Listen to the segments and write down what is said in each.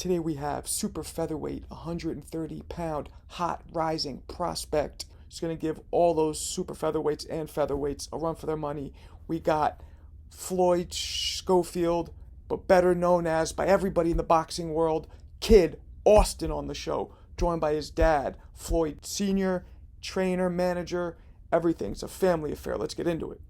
Today we have super featherweight, 130-pound, hot rising prospect. He's going to give all those super featherweights and featherweights a run for their money. We got Floyd Schofield, but better known as by everybody in the boxing world, Kid Austin on the show, joined by his dad, Floyd Sr., trainer, manager, everything. It's a family affair. Let's get into it.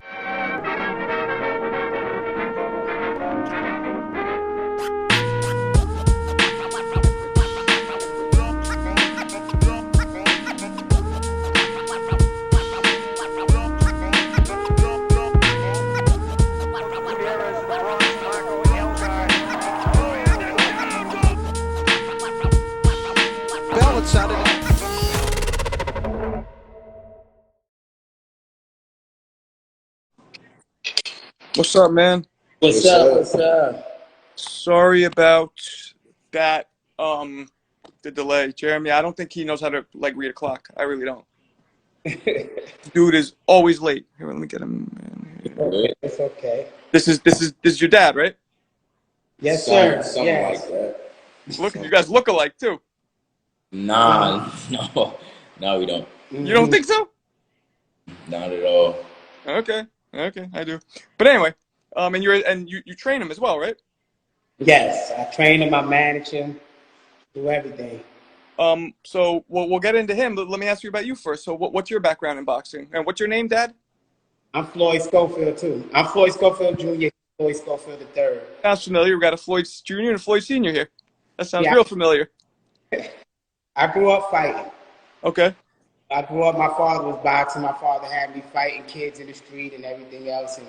What's up, man? What's up? What's up? Sorry about that, the delay. Jeremy, I don't think he knows how to, read a clock. I really don't. Dude is always late. Here, let me get him. It's okay. This is your dad, right? Yes, sir. Something yes. like that. Look, you guys look alike, too. No, we don't. You don't think so? Not at all. Okay, I do. But anyway, and you train him as well, right? Yes, I train him, I manage him, do everything. So we'll get into him, but let me ask you about you first. So what's your background in boxing? And what's your name, Dad? I'm Floyd Schofield, too. I'm Floyd Schofield Jr., Floyd Schofield III. Sounds familiar. We got a Floyd Jr. and a Floyd Sr. here. That sounds real familiar. I grew up fighting. Okay. I grew up, my father was boxing. My father had me fighting kids in the street and everything else. And,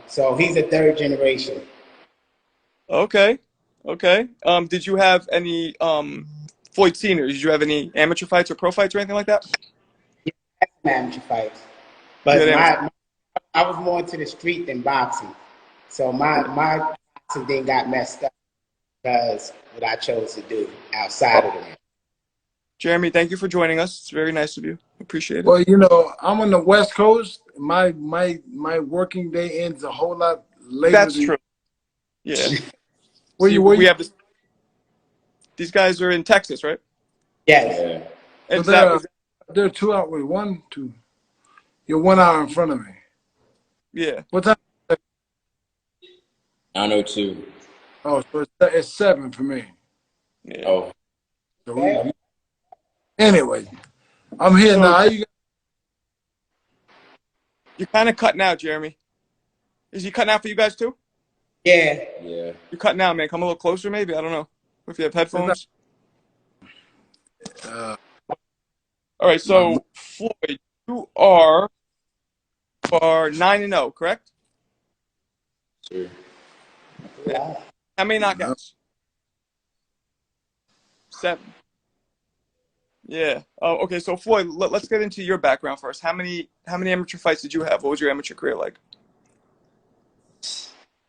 so he's a third generation. Okay. Did you have any Floyd Sr.? Did you have any amateur fights or pro fights or anything like that? Yeah, amateur fights. But I was more into the street than boxing. So my boxing thing got messed up because what I chose to do outside of the ring. Jeremy, thank you for joining us. It's very nice of you. Appreciate it. Well, I'm on the West Coast. My working day ends a whole lot later. That's true. Yeah. We have this. These guys are in Texas, right? Yes. Yeah. So they're 2 hours. Wait, 1, 2. You're 1 hour in front of me. Yeah. What time? 9:02. Oh, so it's 7 for me. Yeah. Oh. So anyway, I'm here now. How you? You're kind of cutting out, Jeremy. Is he cutting out for you guys too? Yeah. Yeah. You're cutting out, man. Come a little closer, maybe. I don't know if you have headphones. All right. So Floyd, you are 9-0, correct? Sure. Yeah. How many knockouts? 7. Yeah. Oh, okay. So Floyd, let's get into your background first. How many amateur fights did you have? What was your amateur career like?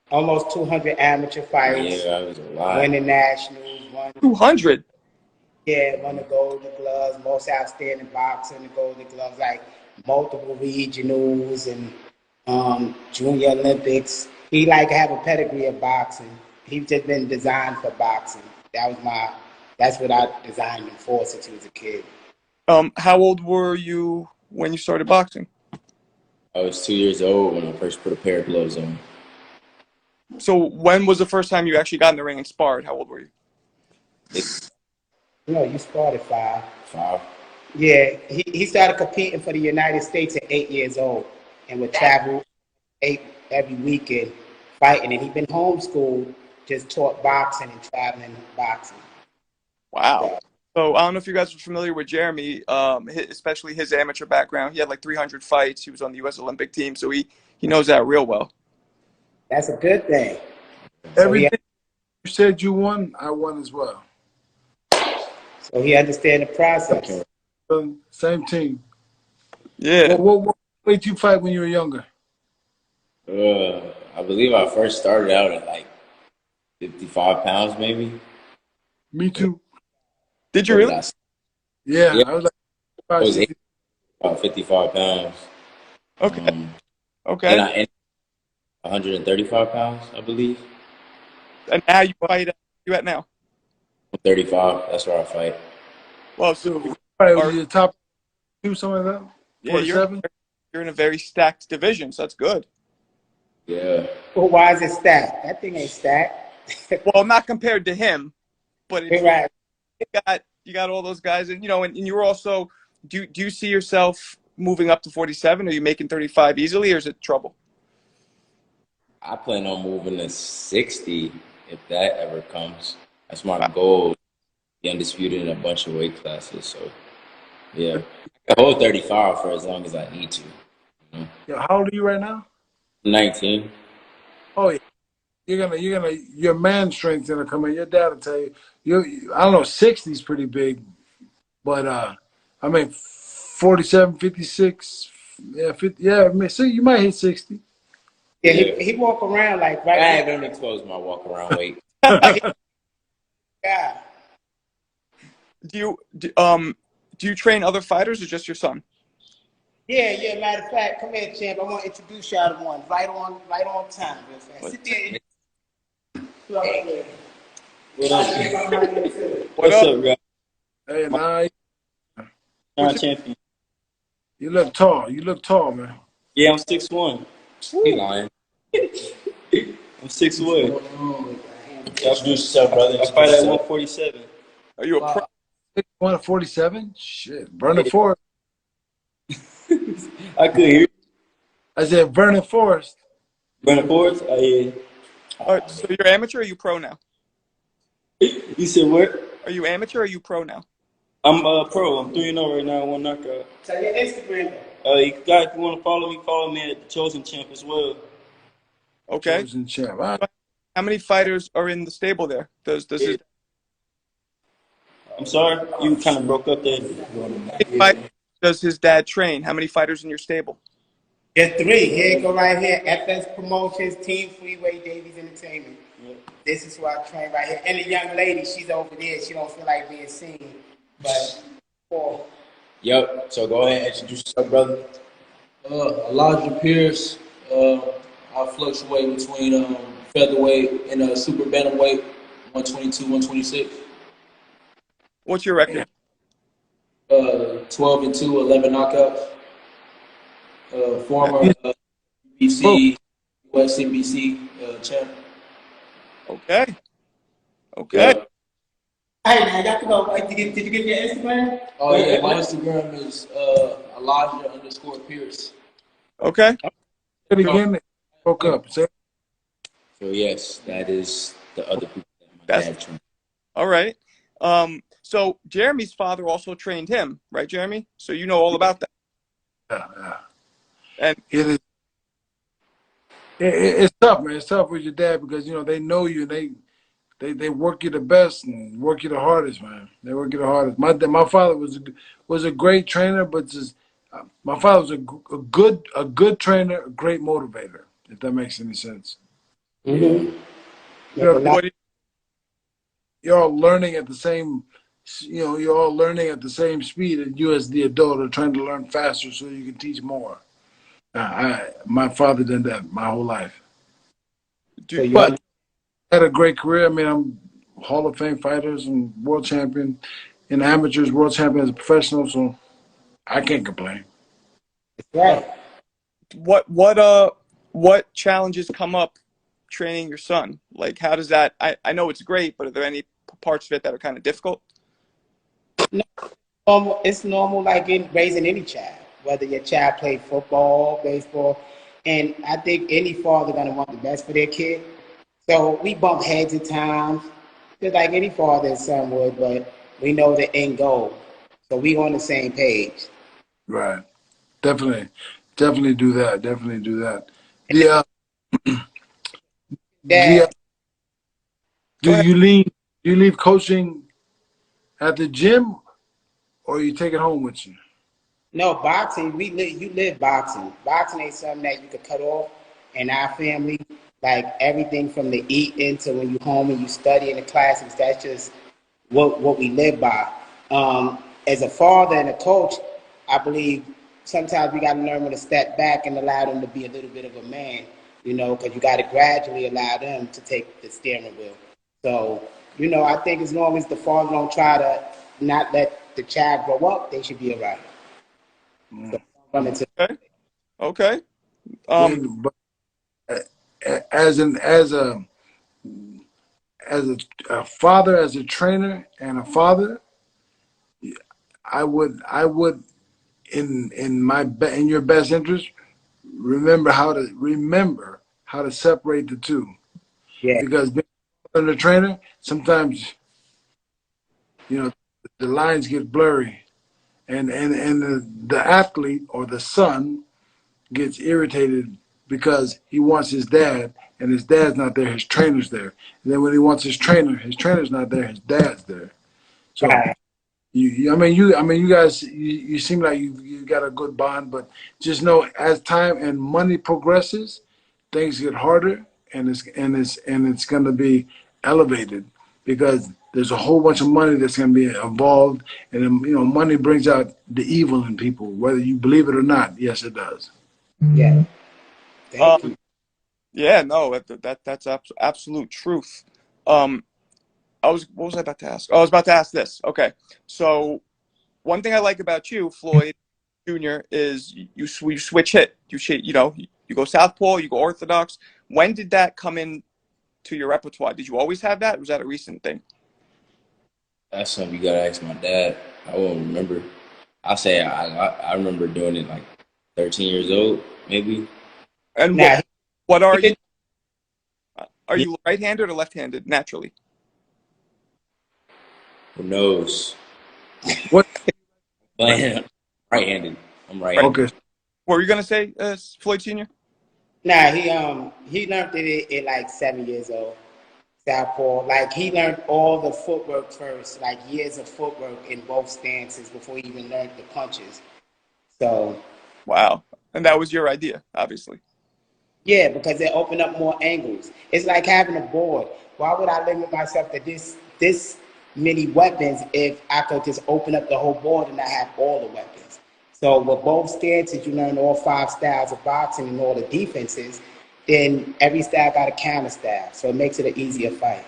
Almost 200 amateur fights. Yeah, that was a lot. Winning nationals. 200. Yeah, won the Golden Gloves, most outstanding boxer in the Golden Gloves, like multiple regionals and Junior Olympics. He have a pedigree of boxing. He's just been designed for boxing. That's what I designed him for since he was a kid. How old were you when you started boxing? I was 2 years old when I first put a pair of gloves on. So when was the first time you actually got in the ring and sparred? How old were you? You sparred at 5. 5. Yeah, he started competing for the United States at 8 years old and would travel every weekend fighting. And he'd been homeschooled, just taught boxing and traveling boxing. Wow. So I don't know if you guys are familiar with Jeremy, especially his amateur background. He had 300 fights. He was on the U.S. Olympic team, so he knows that real well. That's a good thing. Everything you said you won, I won as well. So he understands the process. Same team. Yeah. What weight you fight when you were younger? I believe I first started out at 55 pounds, maybe. Me too. Did you really? Yeah. I was I was about 55 pounds. Okay. Okay. And I ended 135 pounds, I believe. And now you fight, you at now? 35. That's where I fight. Well, so All right, are, your top two, something like that? yeah, 47? you're in a very stacked division, so that's good. Yeah. Well, why is it stacked? That thing ain't stacked. Well, not compared to him, but it's Right. you got all those guys, and and you're also do you see yourself moving up to 47? Are you making 35 easily, or is it trouble? I plan on moving to 60 if that ever comes. That's my Wow. goal. Be undisputed in a bunch of weight classes. So yeah, I can hold 35 for as long as I need to. You know? Yo, how old are you right now? 19. Oh, yeah. Your man strength's gonna come in. Your dad will tell you. I don't know, 60 is pretty big, but I mean, 47, 56, yeah, 50, yeah. I mean, so you might hit 60. Yeah, Yeah. he walk around like I right. haven't exposed my walk around weight. Yeah. Do you do you train other fighters or just your son? Yeah. Matter of fact, come here, champ. I want to introduce y'all to one right on time. Real fast. Sit there. Hey. What up? What What's up? up, guys? Hey, nah, What's Champion. you look tall. You look tall, man. Yeah, I'm 6'1". He lying. I'm 6'1". Introduce yourself, brother. I fight at 147. Are you a pro? 147? Shit, Vernon Forrest. I could hear you. I said Vernon Forrest. Brandon Forrest? Oh, yeah. All right, so you're amateur or are you pro now? You said what? Are you amateur or are you pro now? I'm pro. I'm 3-0 right now, one knockout. So your Instagram. You guys, if you want to follow me at the Chosen Champ as well. Okay. Chosen champ. All right. How many fighters are in the stable there? Does his I'm sorry, you kind of broke up there. does his dad train? How many fighters in your stable? There's three. Here you go right here. FS Promotions, Team Freeway, Davies Entertainment. This is who I train right here. And the young lady, she's over there. She don't feel like being seen. But Yep. So go ahead and introduce yourself, brother. Elijah Pierce. I fluctuate between featherweight and super bantamweight, 122, 126. What's your record? 12-2, 11 knockouts. Former BC, USCBC champ. Okay. Yeah. hey man, I got to go. Did you get your Instagram? Oh yeah, my Instagram is Elijah_Pierce. Okay. Say it again. Broke up. Say So yes, that is the other people that my That's- dad trained. All right. So Jeremy's father also trained him, right, Jeremy? So you know all about that. yeah. And It is. It's tough, man. It's tough with your dad because they know you. They work you the best and work you the hardest, man. They work you the hardest. My father was a great trainer, but just my father was a good trainer, a great motivator. If that makes any sense. Mm-hmm. what do You're all learning at the same. You're all learning at the same speed, and you as the adult are trying to learn faster so you can teach more. My father did that my whole life. do But had a great career. I mean, I'm Hall of Fame fighters and world champion in amateurs, world champion as a professional, so I can't complain. Right. what challenges come up training your son? Like how does that I know it's great, but are there any parts of it that are kind of difficult? It's normal like in raising any child, whether your child play football, baseball, and I think any father gonna want the best for their kid. So we bump heads at times, just like any father and son would, but we know the end goal. So we on the same page. Right. Definitely do that. Definitely do that. The Dad, do you leave coaching at the gym or you take it home with you? no boxing. You live boxing. Boxing ain't something that you could cut off. In our family, like everything from the eating to when you home and you study in the classics, that's just what we live by. As a father and a coach, I believe sometimes we got to learn when to step back and allow them to be a little bit of a man, because you got to gradually allow them to take the steering wheel. So You know, I think as long as the father don't try to not let the child grow up, they should be all right. So run into Okay. Okay. But as an a father, as a trainer and a father, I would in your best interest remember how to separate the two, yeah, because being a trainer sometimes the lines get blurry, and the athlete or the son gets irritated because he wants his dad and his dad's not there, his trainer's there. And then when he wants his trainer's not there, his dad's there. So right. you guys, you seem like you got a good bond, but just know as time and money progresses, things get harder, and it's going to be elevated because there's a whole bunch of money that's going to be involved, and money brings out the evil in people, whether you believe it or not. Yes, it does. Yeah. Thank Um. you. Yeah. No. That's absolute truth. Um. What was I about to ask? Oh, I was about to ask this. Okay. So one thing I like about you, Floyd Jr., is you switch hit. You go southpaw, you go orthodox. When did that come in to your repertoire? Did you always have that? Or was that a recent thing? That's something you gotta ask my dad. I won't remember. I'll say I remember doing it like 13 years old, maybe. And Now, what he are you? did, Are Yeah, you right-handed or left-handed naturally? who knows? What? But right-handed. I'm Right. right-handed. Okay. What were you gonna say, Floyd Sr.? nah, he learned it at like 7 years old. Southpaw, like he learned all the footwork first, like years of footwork in both stances before he even learned the punches. So Wow. And that was your idea, obviously. yeah, because they open up more angles. It's like having a board. Why would I limit myself to this many weapons if I could just open up the whole board and I have all the weapons? So with both stances, you learn all 5 styles of boxing and all the defenses. Then every style got a counter style, so it makes it an easier fight.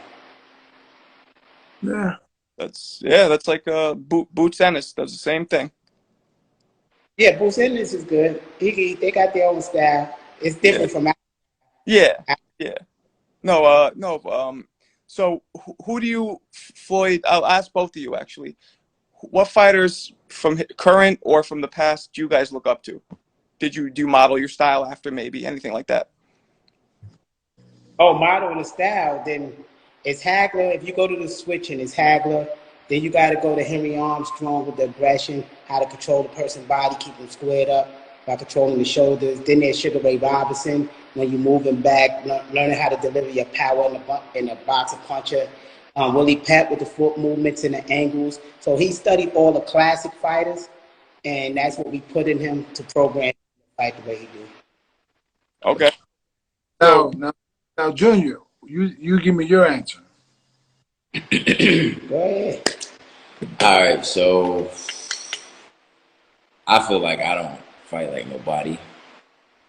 Yeah. That's like Boots Ennis does the same thing. Yeah, Bruce Ennis is good. They got their own style. It's Yeah. different from. Yeah. Yeah. No, no. So who do you, Floyd? I'll ask both of you actually. What fighters from current or from the past do you guys look up to? Do you model your style after maybe anything like that? Oh, model and the style, then it's Hagler. If you go to the switching, it's Hagler. Then you got to go to Henry Armstrong with the aggression, how to control the person's body, keep them squared up by controlling the shoulders. Then there's Sugar Ray Robinson when you're moving back, learning how to deliver your power in the boxer puncher. Willie Pep with the foot movements and the angles. So he studied all the classic fighters, and that's what we put in him to program the fight the way he do. Okay. So Now, Junior, you give me your answer. Go ahead. All right, so I feel like I don't fight like nobody.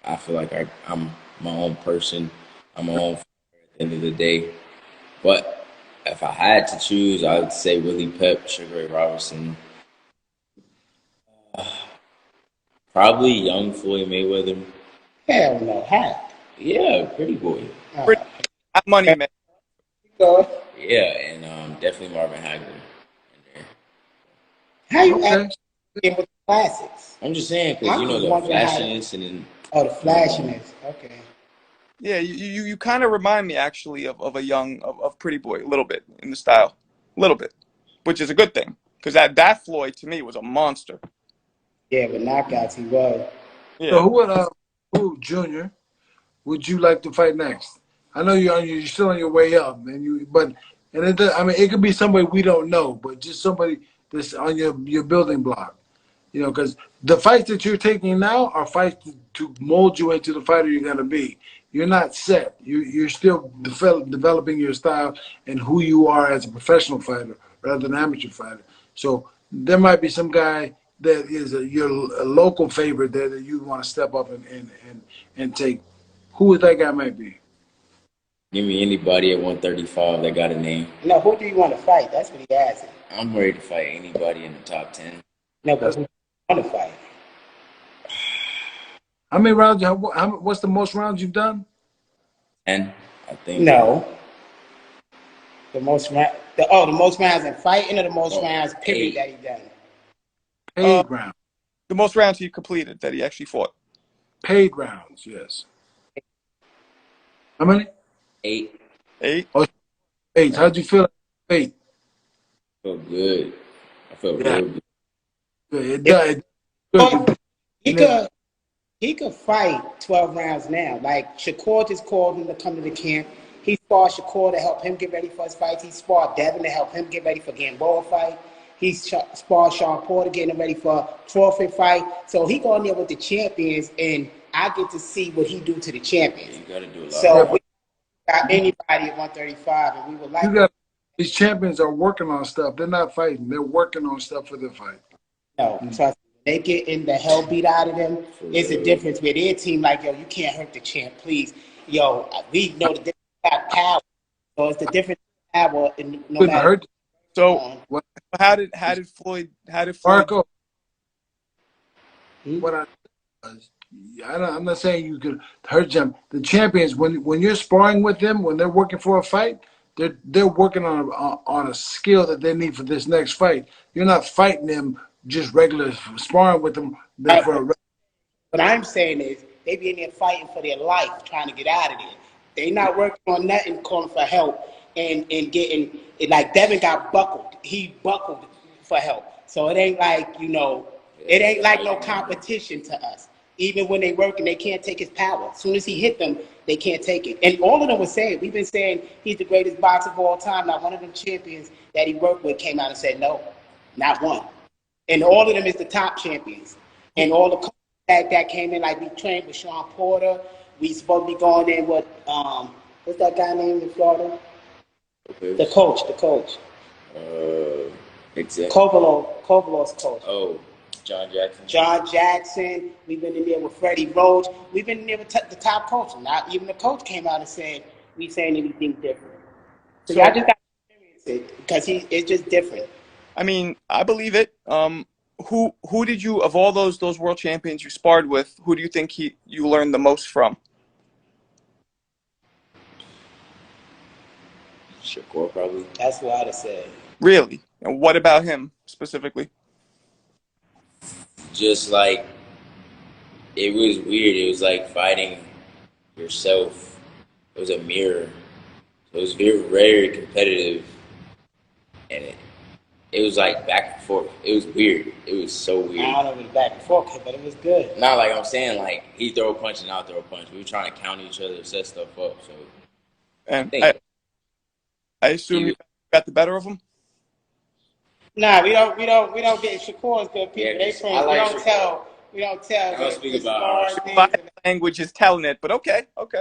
I feel like I'm my own person. I'm my own fighter at the end of the day. But if I had to choose, I would say Willie Pep, Sugar Ray Robinson, probably young Floyd Mayweather. Hell no. How? Yeah, pretty boy. pretty Uh, hot money man. go. Yeah, and definitely Marvin Hagler in there. How you act Okay. in with the classics? I'm just saying because I'm you know just the wondering how. flashiness and then Oh, the um, flashiness. Okay. Yeah, you kind of remind me actually of a young of Pretty Boy a little bit in the style, a little bit, which is a good thing because that Floyd to me was a monster. Yeah, with knockouts he was. So Yeah. who Junior would you like to fight next? I know you're still on your way up, man. It could be somebody we don't know, but just somebody that's on your building block. Because the fights that you're taking now are fights to mold you into the fighter you're going to be. You're not set. You're still developing your style and who you are as a professional fighter rather than amateur fighter. So there might be some guy that is your local favorite there that you want to step up and take. Who would that guy might be? Give me anybody at 135 that got a name. No, who do you want to fight? That's what he asking. I'm ready to fight anybody in the top 10. No, but who do you want to fight? How many rounds? What's the most rounds you've done? 10, I think. No. The most rounds in fighting or the most rounds period that he done? Paid rounds. The most rounds he completed that he actually fought. Paid rounds, yes. How many? 8. 8. Oh, 8. How'd you feel? 8. I felt good. I felt Yeah. real good. It does. He could fight 12 rounds now. Like Shakur just called him to come to the camp. He sparred Shakur to help him get ready for his fights. He sparred Devin to help him get ready for Gamboa fight. He sparred Sean Porter getting ready for a Crawford fight. So he going there with the champions, and I get to see what he do to the champions. You got to do a lot. So we got anybody at 135, and we would like these champions are working on stuff. They're not fighting. They're working on stuff for their fight. No, trust me. They get in the hell beat out of them. It's a difference with their team. Like, yo, you can't hurt the champ, please. Yo, we know the difference got power. So it's the difference in power. And no matter hurt. So how did Floyd Marco? What I'm not saying you could hurt them. The champions, when you're sparring with them, when they're working for a fight, they're working on a skill that they need for this next fight. You're not fighting them just regular sparring with them. What I'm saying is they be in there fighting for their life, trying to get out of there. They not working on nothing, calling for help and getting it. Like Devin got buckled. He buckled for help. So it ain't like, it ain't like no competition to us. Even when they working, they can't take his power. As soon as he hit them, they can't take it. And all of them were saying, we've been saying he's the greatest boxer of all time. Not one of them champions that he worked with came out and said no, not one. And all of them is the top champions. And all the coaches that came in, like we trained with Sean Porter. We supposed to be going in with, what's that guy named in Florida? Okay. The coach. Exactly. Kovalov's coach. Oh, John Jackson. John Jackson. We've been in there with Freddie Roach. We've been in there with the top coach. Not even the coach came out and said we saying anything different. So y'all just got to experience it because it's just different. I mean, I believe it. Who did you, of all those world champions you sparred with, who do you think you learned the most from? Shakur, probably. That's what I'd have said. Really? And what about him specifically? Just like, it was weird. It was like fighting yourself. It was a mirror. It was very, very competitive. And it was like back and forth. It was weird. It was so weird. I don't know if it was back and forth, but it was good. Not like I'm saying, like, he throw a punch and I'll throw a punch. We were trying to counter each other, set stuff up. So, and I assume you got the better of him? Nah, we don't get Shakur's good people. Yeah, We don't tell. I don't speak about Body language is telling it, but okay. But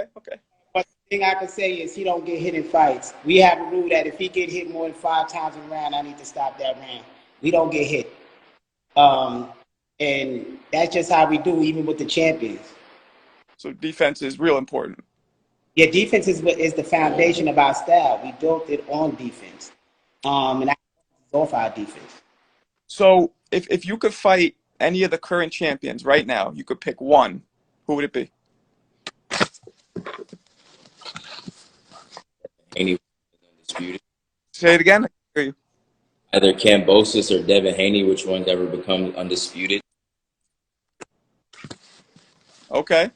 the thing I can say is he don't get hit in fights. We have a rule that if he get hit more than 5 times in a round, I need to stop that round. We don't get hit. And that's just how we do, even with the champions. So defense is real important. Yeah, defense is the foundation of our style. We built it on defense. And that's off our defense. So if you could fight any of the current champions right now, you could pick one, who would it be? Haney undisputed. Say it again. I can hear you. Either Kambosos or Devin Haney, which one's ever become undisputed? Okay.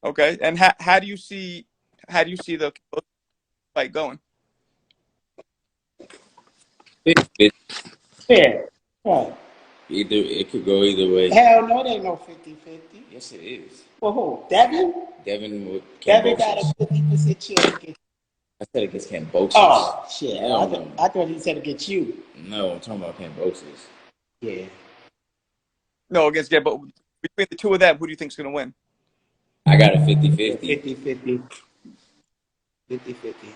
And how do you see the fight going? Fair. Right. It could go either way. Hell no, it ain't no 50-50. Yes, it is. Well, who? Devin? Devin with Devin got Kambosos. a 50% chance against. I said against Kambosos. Oh, shit. No. I thought he said against you. No, I'm talking about Kambosos. Yeah. No, against but between the two of them, who do you think's going to win? I got a 50-50. 50-50.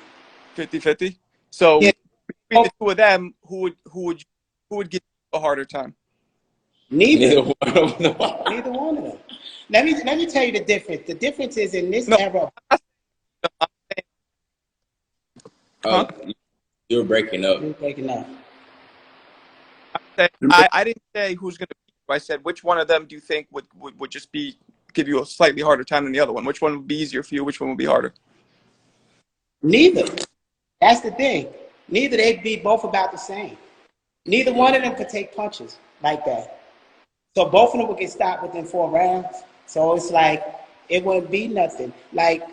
50-50. So Yeah. between the two of them, who would give you a harder time? Neither. Neither one of them. Neither one of them. Let me tell you the difference. The difference is in this era. Huh? You're breaking up. You're breaking up. I didn't say who's going to beat you. I said which one of them do you think would just give you a slightly harder time than the other one? Which one would be easier for you? Which one would be harder? Neither. That's the thing. Neither. They'd be both about the same. Neither one of them could take punches like that. So both of them would get stopped within 4 rounds. So it's like it wouldn't be nothing. Like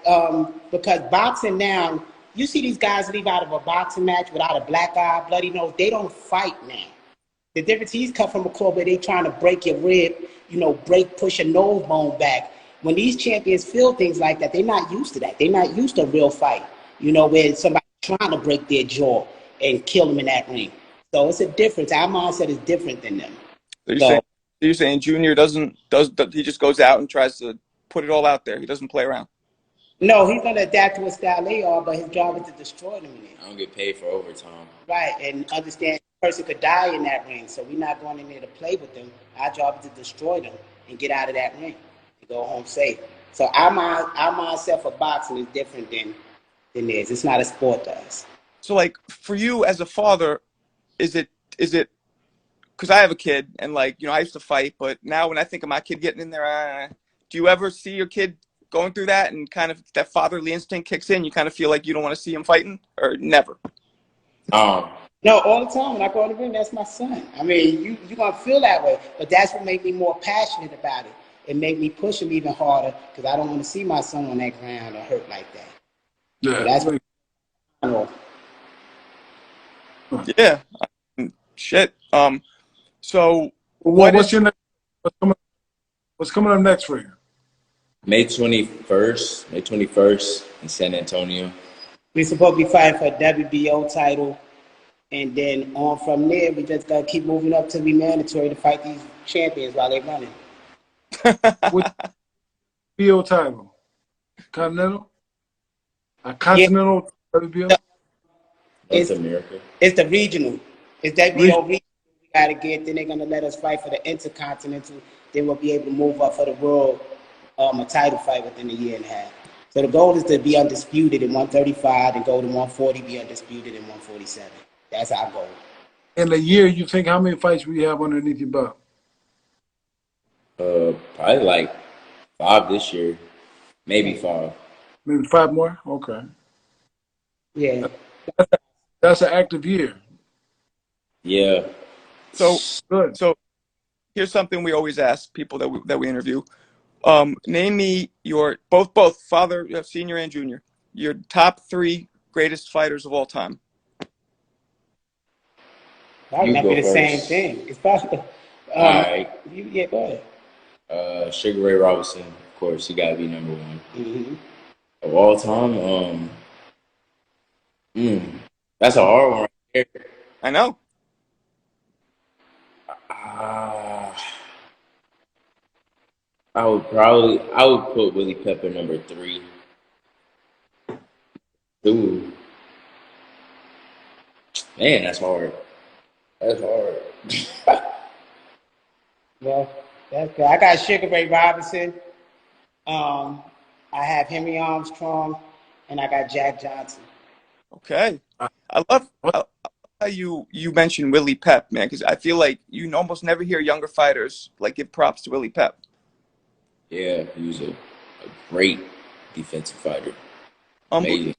because boxing now, you see these guys leave out of a boxing match without a black eye, bloody nose. They don't fight now. The difference, he's cut from a club where they trying to break your rib, push your nose bone back. When these champions feel things like that, they're not used to that. They're not used to a real fight, where somebody's trying to break their jaw and kill them in that ring. So it's a difference. Our mindset is different than them. So you're saying Junior he just goes out and tries to put it all out there. He doesn't play around. No, he's going to adapt to what style they are, but his job is to destroy them in there. I don't get paid for overtime. Right, and understand the person could die in that ring, so we're not going in there to play with them. Our job is to destroy them and get out of that ring and go home safe. So our mindset for boxing is different than theirs. It's not a sport to us. So, like, for you as a father, is it because I have a kid and, like, I used to fight, but now when I think of my kid getting in there, do you ever see your kid going through that and kind of that fatherly instinct kicks in? You kind of feel like you don't want to see him fighting, or never? No, all the time. When I go in the ring, that's my son. I mean, you're going to feel that way, but that's what made me more passionate about it. It made me push him even harder because I don't want to see my son on that ground or hurt like that. Yeah, so that's what Yeah. Shit. So what's your next? What's coming up next for you? May 21st in San Antonio. we're supposed to be fighting for a WBO title, and then on from there, we just got to keep moving up to be mandatory to fight these champions while they're running. What BO title? Continental? A continental WBO? It's America. It's the regional. It's WBO regional we got to get. Then they're going to let us fight for the intercontinental. Then we'll be able to move up for the world a title fight within a year and a half. So the goal is to be undisputed in 135 and go to 140, be undisputed in 147. That's our goal. In a year, you think how many fights will you have underneath your belt? Probably like 5 this year, maybe 5. Maybe 5 more? Okay. Yeah. That's an active year. Yeah. So Good. So here's something we always ask people that we interview. Name me your both father, senior and junior, your top 3 greatest fighters of all time. Probably might be the same thing. It's probably. All right. Yeah, go ahead. Sugar Ray Robinson, of course, he gotta be number 1 Mm-hmm. of all time. That's a hard one right there. I know. I would put Willie Pepper number 3. Ooh. Man, that's hard. That's hard. Well, that's good. I got Sugar Ray Robinson. I have Henry Armstrong, and I got Jack Johnson. Okay. I love how you mentioned Willie Pep, man, because I feel like you almost never hear younger fighters like give props to Willie Pep. Yeah, he was a great defensive fighter. Amazing.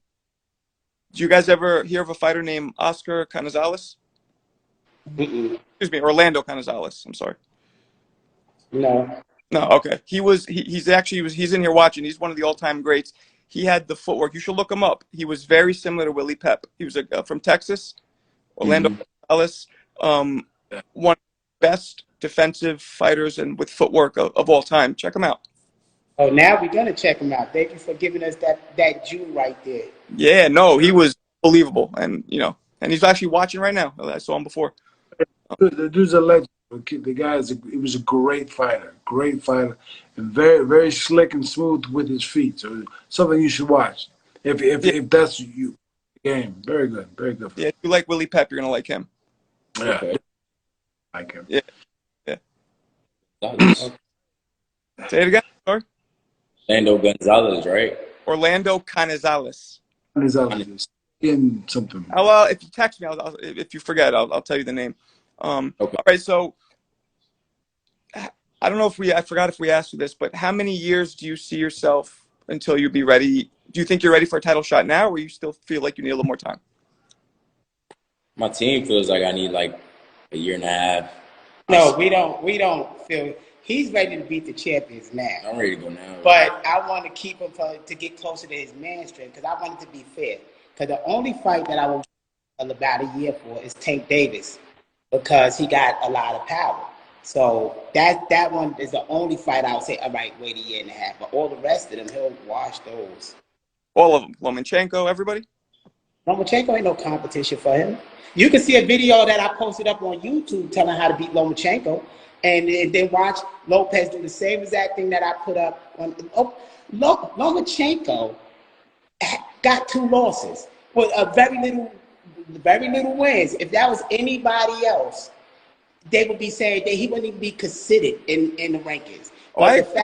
Did you guys ever hear of a fighter named Oscar Canizales? Excuse me, Orlando Canizales. I'm sorry. No. No, okay. He's in here watching. He's one of the all-time greats. He had the footwork. You should look him up. He was very similar to Willie Pep. He was from Texas, Orlando Canizales, one of the best defensive fighters and with footwork of all time. Check him out. Oh, now we're gonna check him out. Thank you for giving us that Jew right there. Yeah, no, he was unbelievable, and and he's actually watching right now. I saw him before. The dude's a legend. The guy he was a great fighter, and very, very slick and smooth with his feet. So something you should watch if that's you. Game, very good. Yeah, if you like Willie Pep, you're gonna like him. Yeah, Okay. like him. Yeah. Gonzalez. Say it again. Sorry. Orlando Gonzalez, right? Orlando Canizales. Canizales. in something. Well, if you text me, if you forget, I'll tell you the name. Okay. All right, so I don't know if I forgot if we asked you this, but how many years do you see yourself until you be ready? Do you think you're ready for a title shot now, or you still feel like you need a little more time? My team feels like I need like a year and a half. No, we don't. We don't feel he's ready to beat the champions now. I'm ready to go now. But I want to keep him to get closer to his man strength because I want it to be fair. Because the only fight that I will about a year for is Tank Davis because he got a lot of power. So that one is the only fight I would say, all right, wait a year and a half. But all the rest of them, he'll wash those. All of them, Lomachenko, everybody. Lomachenko ain't no competition for him. You can see a video that I posted up on YouTube telling how to beat Lomachenko, and then watch Lopez do the same exact thing that I put up on. Lomachenko got 2 losses with a very little wins. If that was anybody else, they would be saying that he wouldn't even be considered in the rankings. But the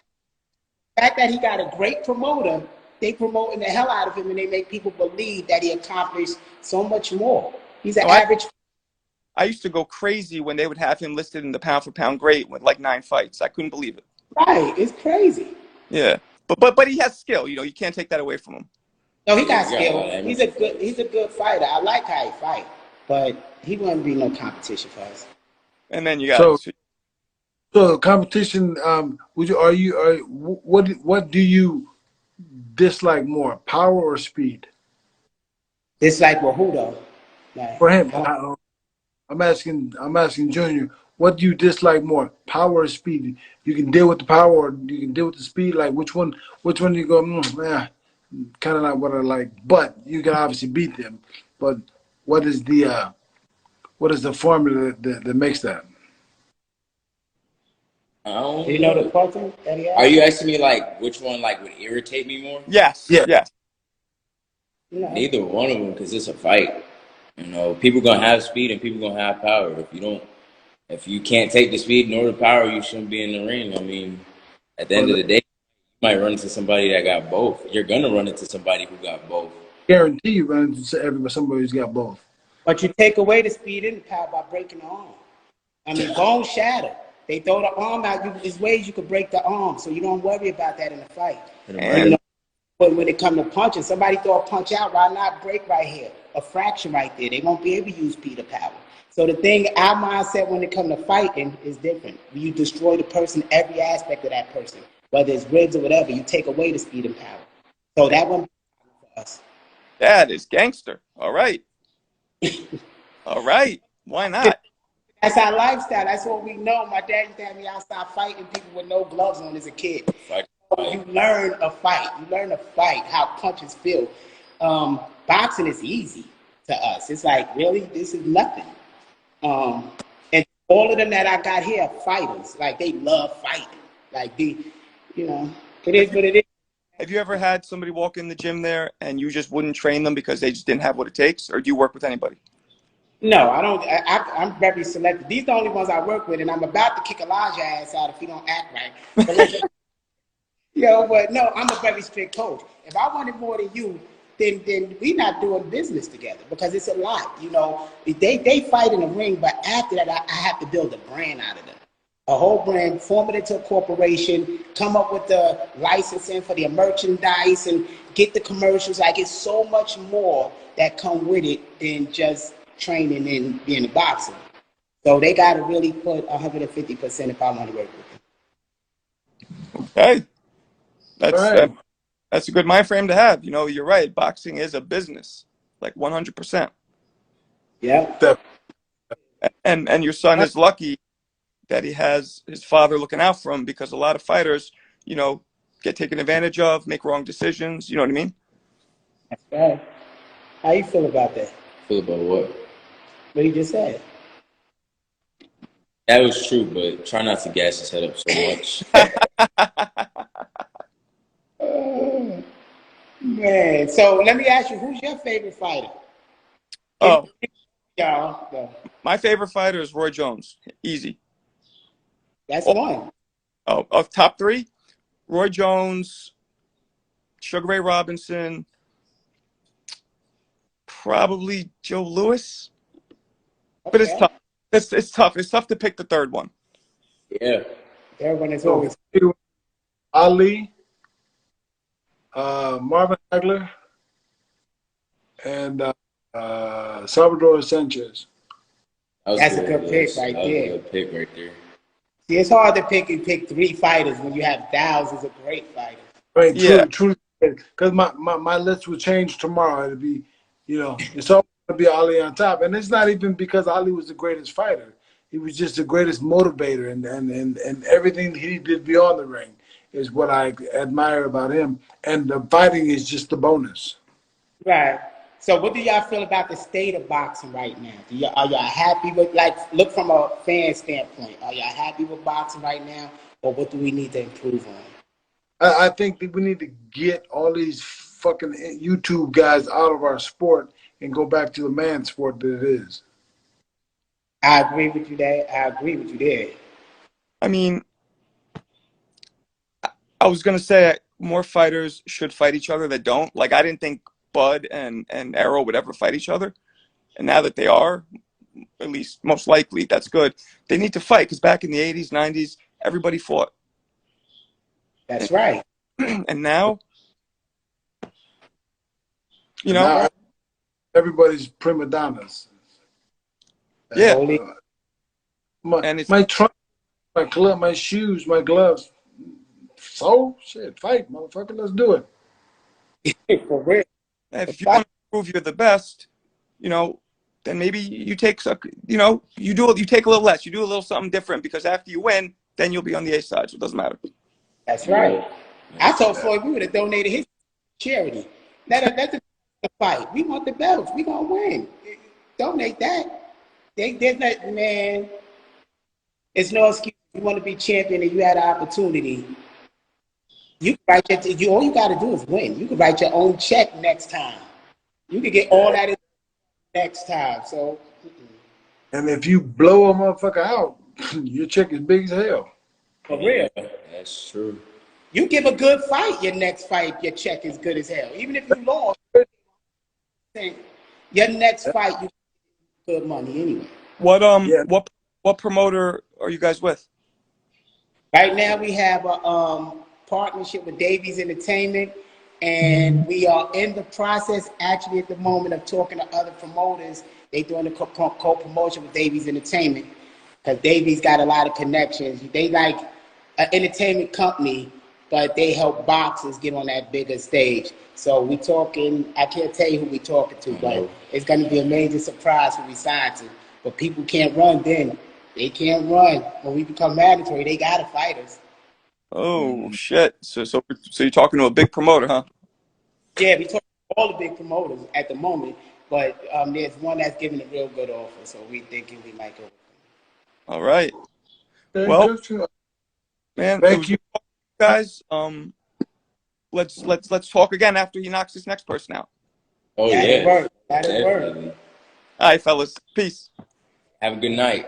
fact that he got a great promoter, they promoting the hell out of him, and they make people believe that he accomplished so much more. He's an average. I used to go crazy when they would have him listed in the pound for pound great with like 9 fights. I couldn't believe it. Right, it's crazy. Yeah, but he has skill. You can't take that away from him. No, he got skill. He's a good fighter. I like how he fight, but he wouldn't be no competition for us. And then you got so competition. What do you dislike more, power or speed? It's like, well, who though? Like, For him, I'm asking Junior, what do you dislike more, power or speed? You can deal with the power, or you can deal with the speed. Like which one do you go? Kind of not what I like, but you can obviously beat them. But what is the formula that makes that? Do you know the question that he asked? Are you asking me like which one like would irritate me more? Yes. Yeah. Yes. Neither one of them, because it's a fight. People gonna have speed and people gonna have power. If you can't take the speed nor the power, you shouldn't be in the ring. I mean, at the end of the day, you might run into somebody that got both. You're gonna run into somebody who got both. Guarantee you run into somebody who's got both. But you take away the speed and the power by breaking the arm. I mean, bone shatter. They throw the arm out. There's ways you could break the arm, so you don't worry about that in the fight. And when it comes to punching, somebody throw a punch out, why not break right here? A fraction right there. They won't be able to use speed or power. So the thing, our mindset when it comes to fighting is different. You destroy the person, every aspect of that person, whether it's ribs or whatever. You take away the speed and power. So that one for us. that is gangster. All right. All right. Why not? That's our lifestyle. That's what we know. My dad used to have me outside fighting people with no gloves on as a kid. You learn a fight. You learn to fight, how punches feel. Boxing is easy to us. It's like, really? This is nothing. And all of them that I got here are fighters. Like, they love fighting. Like, it is what it is. Have you ever had somebody walk in the gym there and you just wouldn't train them because they just didn't have what it takes? Or do you work with anybody? No, I don't. I'm very selective. These are the only ones I work with, and I'm about to kick Elijah's ass out if he don't act right. But no, I'm a very strict coach. If I wanted more than you, then we not doing business together because it's a lot. They fight in the ring, but after that, I have to build a brand out of them. A whole brand, form it into a corporation, come up with the licensing for the merchandise, and get the commercials. Like, it's so much more that come with it than just training and being a boxer. So they got to really put 150% if I want to work with them. Okay. All right. That's a good mind frame to have. You're right. Boxing is a business, like 100%. Yeah. And your son is lucky that he has his father looking out for him, because a lot of fighters, get taken advantage of, make wrong decisions. You know what I mean? That's right. How you feel about that? Feel about what? What you just said. That was true, but try not to gas his head up so much. Man, so let me ask you, who's your favorite fighter? Oh, Y'all, no. my favorite fighter is Roy Jones. Easy. That's one. Oh, of top 3, Roy Jones, Sugar Ray Robinson. probably Joe Louis. But it's Okay. tough. It's tough. It's tough to pick the third one. Yeah. Everyone is So always Ali, Marvin Hagler, and Salvador Sanchez. That's a good pick right That was a there. good pick right there. See, it's hard to pick 3 fighters when you have thousands of great fighters. Right, Yeah. truly, because my list will change tomorrow. It'll be, it's always gonna be Ali on top, and it's not even because Ali was the greatest fighter. He was just the greatest motivator, and everything he did beyond the ring is what I admire about him. And the fighting is just the bonus. Right. So what do y'all feel about the state of boxing right now? Are y'all happy with, look from a fan standpoint, are y'all happy with boxing right now, or what do we need to improve on? I think that we need to get all these fucking YouTube guys out of our sport and go back to the man sport that it is. I agree with you there. I mean, I was gonna say more fighters should fight each other that don't. Like I didn't think Bud and Arrow would ever fight each other, and now that they are, at least most likely, that's good. They need to fight because back in the '80s, '90s, everybody fought, That's right. and now, And now Right. everybody's prima donnas. yeah, Holy and it's My trunk, my club, my shoes, my gloves. So shit, fight, motherfucker. Let's do it. for real. The if you fight, want to prove you're the best, then maybe you take you take a little less, you do a little something different because after you win, then you'll be on the A side, so it doesn't matter. that's right. I told Yeah. Floyd we would have donated his charity. That's the fight. We want the belts. We gonna win. Donate that. There's not, man. It's no excuse. You want to be champion and you had an opportunity. You can write all you got to do is win. You can write your own check next time. You can get all that in next time. So And if you blow a motherfucker out, your check is big as hell. for real, That's true. you give a good fight. Your next fight, your check is good as hell. Even if you lost, your next fight, you get good money anyway. What Yeah. what promoter are you guys with? Right now, we have a partnership with Davies Entertainment, and we are in the process, actually, at the moment, of talking to other promoters. They're doing a co-promotion with Davies Entertainment because Davies got a lot of connections. They like an entertainment company, but they help boxers get on that bigger stage. So we talking. I can't tell you who we talking to, but it's going to be a major surprise when we sign to. But people can't run then. They can't run. When we become mandatory, they got to fight us. Oh shit! So you're talking to a big promoter, huh? Yeah, we talk to all the big promoters at the moment, but there's one that's giving a real good offer, so we thinking we might go. All right. Okay, Well, good shit. man, it Thank was you. good talking to you guys. Let's talk again after he knocks this next person out. Oh That'll yeah, work. That'll work. definitely. All right, fellas. Peace. Have a good night.